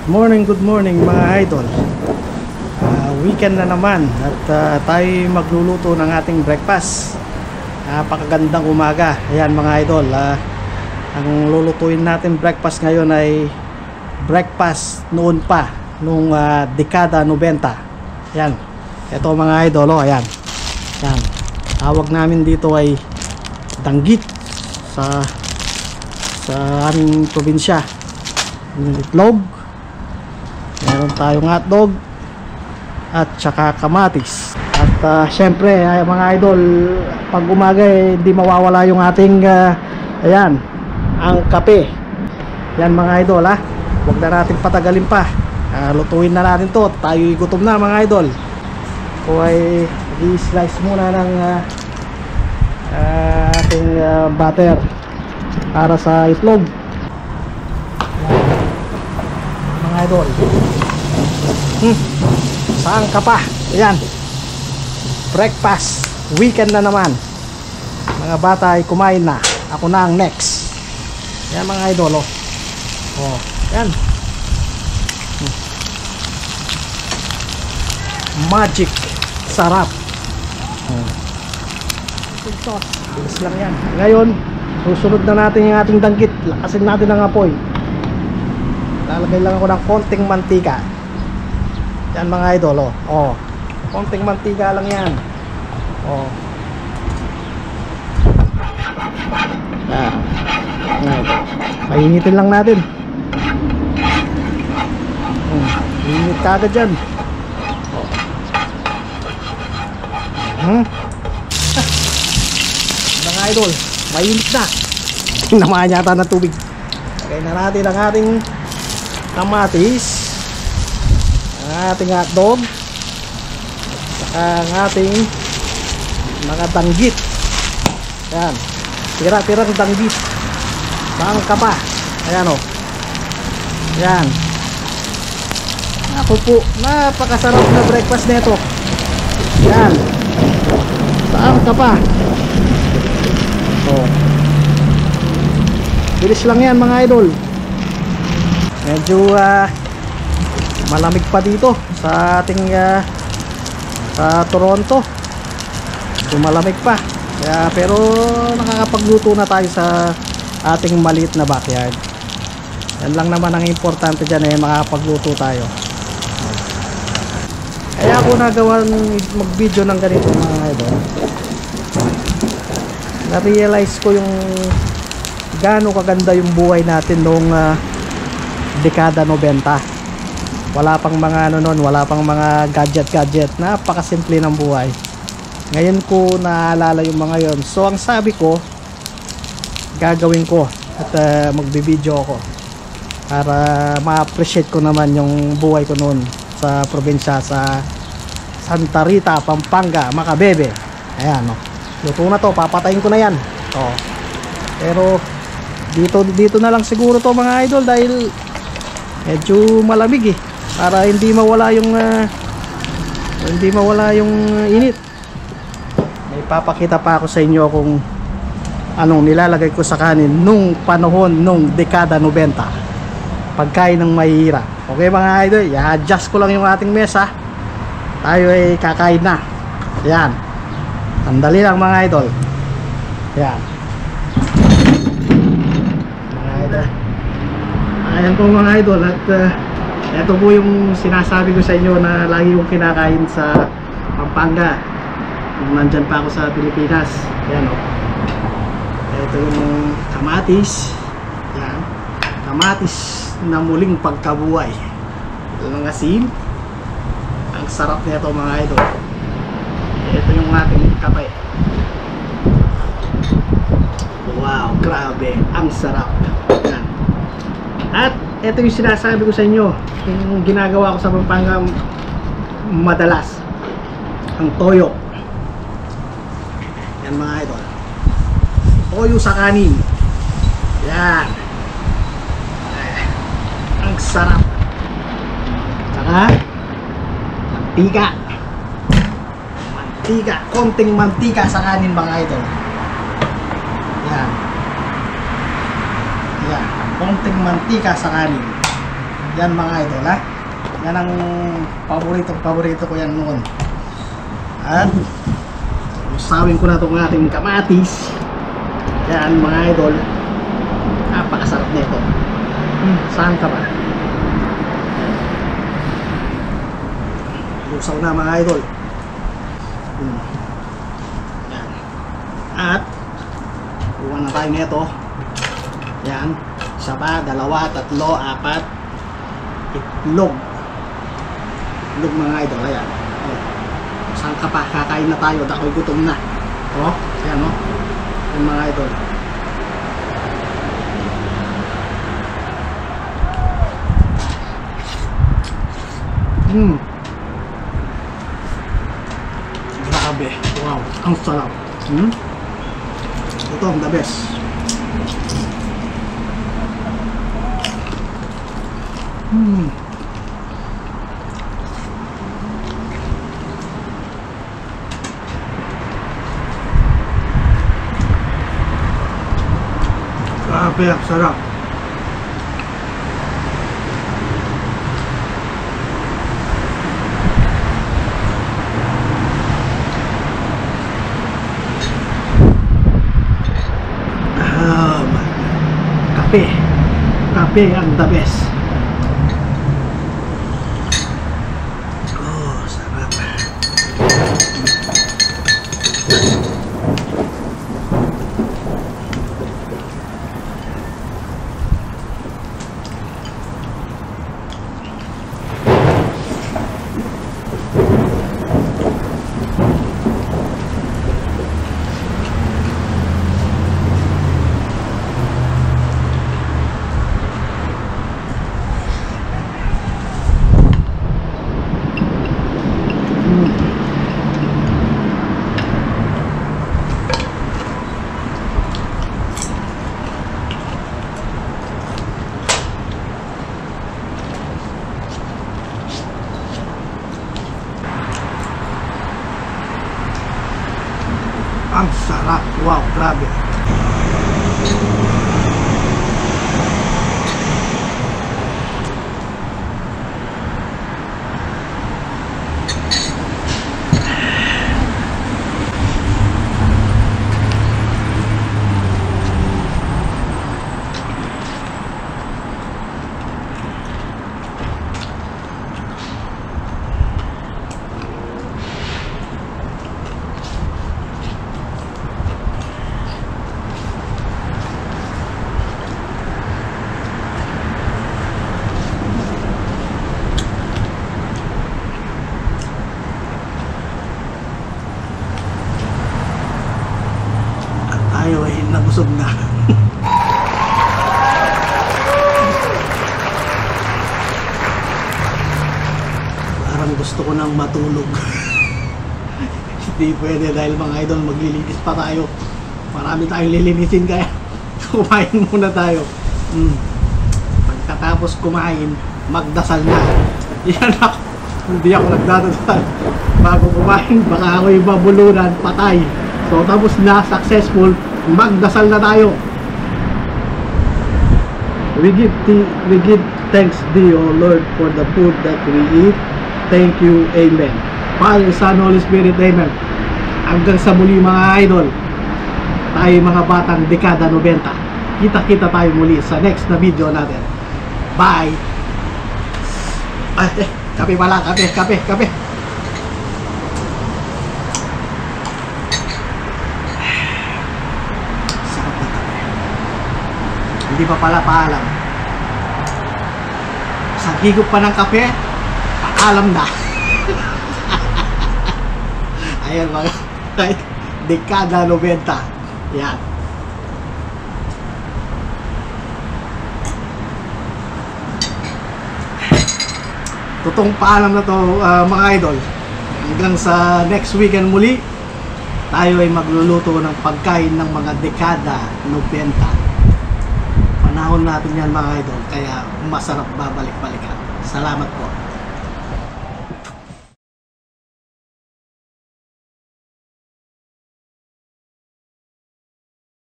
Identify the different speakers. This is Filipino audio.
Speaker 1: Good morning mga idol. Weekend na naman at tayo magluluto ng ating breakfast. Napakagandang umaga. Ayan mga idol, ang lulutuin natin breakfast ngayon ay breakfast noon pa, nung dekada 90. Ayan, ito mga idol, ayan. Ayan, tawag namin dito ay danggit sa aming probinsya. Itlog, meron tayong hotdog at saka kamatis. At syempre mga idol, pag umaga hindi mawawala yung ating ayan, ang kape. Yan mga idol, huwag na natin patagalin pa, lutuin na natin to. Tayo'y gutom na mga idol. So ay i-slice muna ng ating butter para sa itlog mga idol. Saan ka pa? Ayan, breakfast, weekend na naman. Mga bata ay kumain na, ako na ang next. Ayan mga idol, ayan, magic, sarap. Bilis lang yan. Ngayon susunod na natin yung ating danggit. Lakasin natin ang apoy. Lalagay lang ako ng konting mantika. Yan mga idol, konting mantika lang yan. Painitin lang natin. Init ka agad dyan. Mga idol, mainit na. Namaan yata ng tubig. Lagay na natin ang ating kamatis, ang ating hotdog, ang ating mga danggit. Ayan, tira-tirang danggit. Saan ka pa? Ayan ayan. Ako po, napakasarap na breakfast nito. Ayan, saan ka pa? Bilis lang yan mga idol. Medyo malamig pa dito sa ating sa Toronto. Medyo malamig pa. Pero nakakapagluto na tayo sa ating maliit na backyard. Yan lang naman ang importante dyan, makakapagluto tayo. Kaya ako nagawa mag video ng ganito mga idol. Na-realize ko yung gaano kaganda yung buhay natin noong dekada 90. Wala pang mga wala pang mga gadget. Napakasimple ng buhay. Ngayon ko naalala yung mga yon. So ang sabi ko, gagawin ko at magbibideo ako para ma-appreciate ko naman yung buhay ko noon sa probinsya, sa Santa Rita, Pampanga, Macabebe. Ayan, luto na to, papatayin ko na yan. Pero dito na lang siguro to mga idol, dahil medyo malamig para hindi mawala yung init. May papakita pa ako sa inyo kung anong nilalagay ko sa kanin nung panahon nung dekada 90. Pagkain ng mahihirap. Okay mga idol, i-adjust ko lang yung ating mesa. Tayo ay kakain na. Ayan, sandali lang mga idol. Ayan ayan po mga idol. At ito po yung sinasabi ko sa inyo na lagi kong kinakain sa Pampanga nung nandyan pa ako sa Pilipinas. Ayan ito yung kamatis. Ayan, kamatis na muling pagkabuhay. Ito ng asin. Ang sarap nito mga idol. Ito yung ating kape. Wow, grabe, ang sarap. Ayan. At ito yung sinasabi ko sa inyo, yung ginagawa ko sa Pampanga madalas, ang toyo. Yan mga idol, toyo sa kanin. Yan, ang sarap. Saka mantika, konting mantika sa kanin mga idol. Yan, konting mantika sa kanin. Yan mga idol ha. Yan ang paborito ko yan noon. At usawin ko na itong ating kamatis. Yan mga idol. Napakasarap nito. Saan ka ba? Usaw na mga idol. Yan. At kuha na tayo nito. Yan. Isa pa, dalawa, tatlo, apat. Itlog. Itlog mga idol. Ayan. Saan ka pa? Kakain na tayo. Ako'y gutom na. O. Ayan o. Yan mga idol. Grabe. Wow. Ang sarap. Ito ang the best. Grabe, ang sarap. Kape ang the best. Oh, sarap. Ang sarap. Wow, grabe. Tayo ay nabusog na. Parang gusto ko nang matulog. Hindi pwede dahil mga idol maglilinis pa tayo. Marami tayong lilinisin kaya kumain muna tayo. Pagkatapos kumain, magdasal na. Yan ako. Hindi ako nagdadasal. Bago kumain, baka ako'y babulunan, patay. So tapos na, successful, magdasal na tayo. We give thanks thee, O Lord, for the food that we eat. Thank you, Amen. Father, Son, Holy Spirit, Amen. Hanggang sa muli mga idol, tayo mga batang dekada 90. Kita-kita tayo muli sa next na video natin. Bye! Ay, kape pala, kape. Hindi pa pala paalam. Sa higop pa ng kape, paalam na. Ayan mga dekada 90. Yan. Totoong paalam na to mga idol. Hanggang sa next weekend muli, tayo ay magluluto ng pagkain ng mga dekada 90. Panahon natin yan mga idol, kaya masarap babalik-balikan. Salamat po.